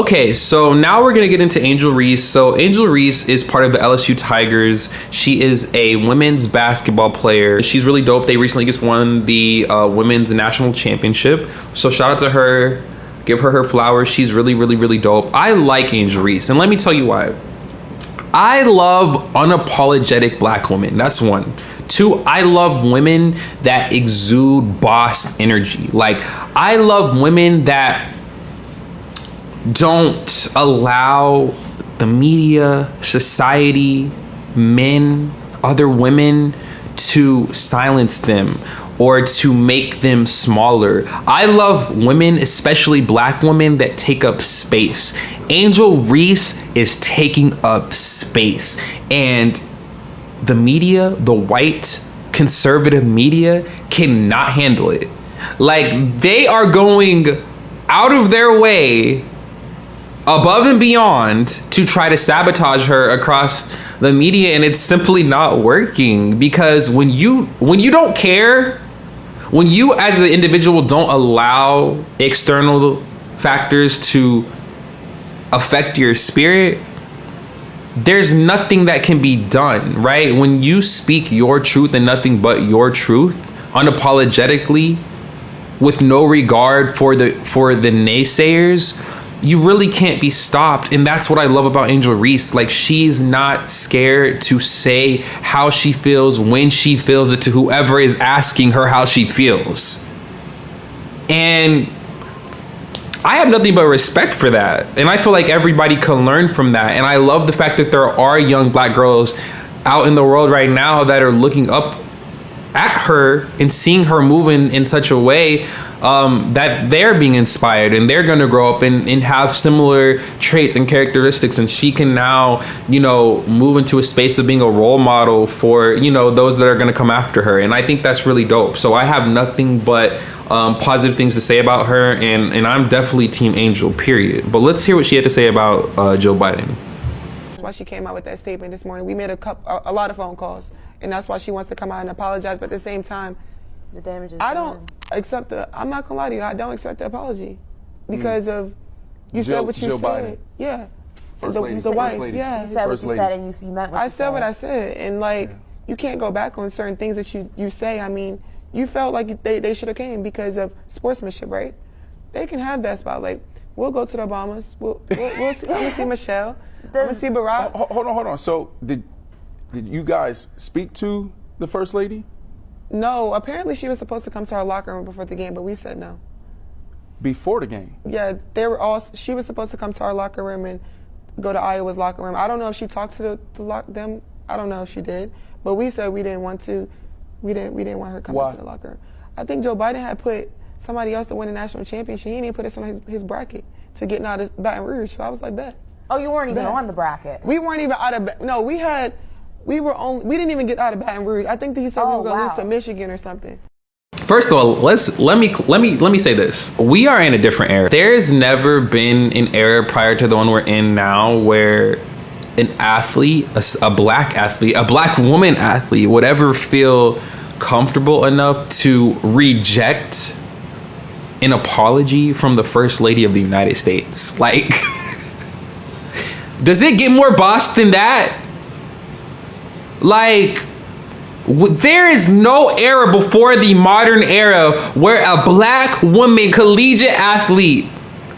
Okay, so now we're going to get into Angel Reese. So Angel Reese is part of the LSU Tigers. She is a women's basketball player. She's really dope. They recently just won the women's national championship. So shout out to her. Give her flowers. She's really, really, really dope. I like Angel Reese, and let me tell you why. I love unapologetic black women. That's one. Two, I love women that exude boss energy. Like, I love women that don't allow the media, society, men, other women to silence them or to make them smaller. I love women, especially black women, that take up space. Angel Reese is taking up space, and the media, the white conservative media, cannot handle it. Like, they are going out of their way, above and beyond, to try to sabotage her across the media, and it's simply not working. Because when you don't care, when you as the individual don't allow external factors to affect your spirit, there's nothing that can be done, right? When you speak your truth and nothing but your truth unapologetically, with no regard for the naysayers, you really can't be stopped. And that's what I love about Angel Reese. Like, she's not scared to say how she feels when she feels it to whoever is asking her how she feels. And I have nothing but respect for that. And I feel like everybody can learn from that. And I love the fact that there are young black girls out in the world right now that are looking up at her and seeing her moving in such a way that they're being inspired, and they're going to grow up and have similar traits and characteristics, and she can now, move into a space of being a role model for, those that are going to come after her. And I think that's really dope. So I have nothing but positive things to say about her, and I'm definitely Team Angel, period. But let's hear what she had to say about Joe Biden. That's why she came out with that statement this morning. We made a lot of phone calls, and that's why she wants to come out and apologize. But at the same time, the damage is I'm not gonna lie to you, I don't accept the apology because of you said what you Joe said. Biden. Yeah. The wife, yeah. You said what you said, and you meant what you said. I said what I said, and you can't go back on certain things that you say. I mean, you felt like they should have came because of sportsmanship, right? They can have that spot. Like, we'll go to the Obamas. We'll see. I'm gonna see Michelle. I'm gonna see Barack. Hold on. So did you guys speak to the First Lady? No, apparently she was supposed to come to our locker room before the game, but we said no. Before the game? Yeah, she was supposed to come to our locker room and go to Iowa's locker room. I don't know if she talked to them. I don't know if she did, but we said we didn't want to. We didn't want her coming to the locker room. I think Joe Biden had put somebody else to win the national championship. He didn't even put us on his bracket to get out of Baton Rouge. So I was like, bet. Oh, you weren't even on the bracket. We weren't even out of. No, we didn't even get out of Baton Rouge. I think that he said we were going to lose to Michigan or something. First of all, let me say this. We are in a different era. There has never been an era prior to the one we're in now where an athlete, a black athlete, a black woman athlete would ever feel comfortable enough to reject an apology from the First Lady of the United States. Like, does it get more boss than that? Like, there is no era before the modern era where a black woman collegiate athlete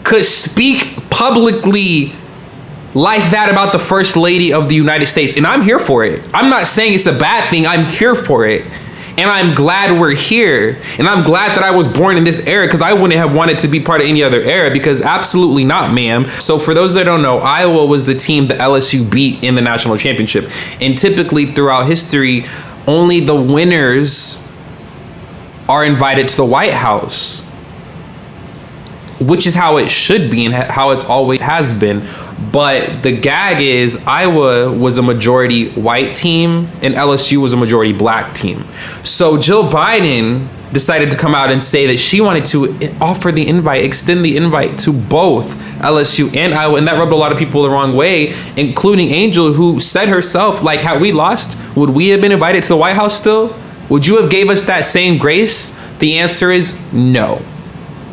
could speak publicly like that about the First Lady of the United States. And I'm here for it. I'm not saying it's a bad thing. I'm here for it. And I'm glad we're here. And I'm glad that I was born in this era, because I wouldn't have wanted to be part of any other era, because absolutely not, ma'am. So for those that don't know, Iowa was the team that LSU beat in the national championship. And typically throughout history, only the winners are invited to the White House, which is how it should be and how it's always has been. But the gag is Iowa was a majority white team and LSU was a majority black team. So Jill Biden decided to come out and say that she wanted to offer the invite, extend the invite to both LSU and Iowa. And that rubbed a lot of people the wrong way, including Angel, who said herself, like, had we lost, would we have been invited to the White House still? Would you have gave us that same grace? The answer is no.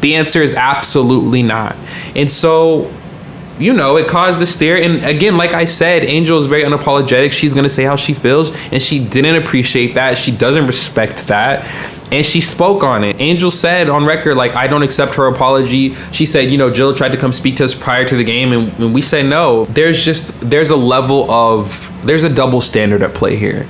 The answer is absolutely not. And so you know, it caused a stare. And again, like I said, Angel is very unapologetic. She's gonna say how she feels, and she didn't appreciate that. She doesn't respect that, and she spoke on it. Angel said on record, like, I don't accept her apology. She said, you know, Jill tried to come speak to us prior to the game, and we said no. There's a level of, there's a double standard at play here.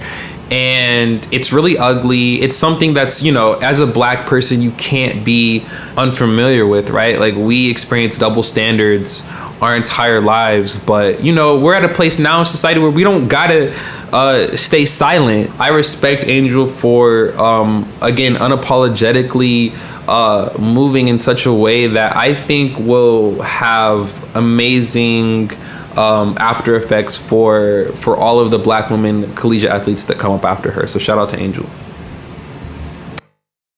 And it's really ugly. It's something that's, you know, as a black person, you can't be unfamiliar with, right? Like, we experience double standards our entire lives, but, you know, we're at a place now in society where we don't gotta stay silent. I respect Angel for, again, unapologetically moving in such a way that I think will have amazing after effects for all of the black women collegiate athletes that come up after her. So shout out to Angel.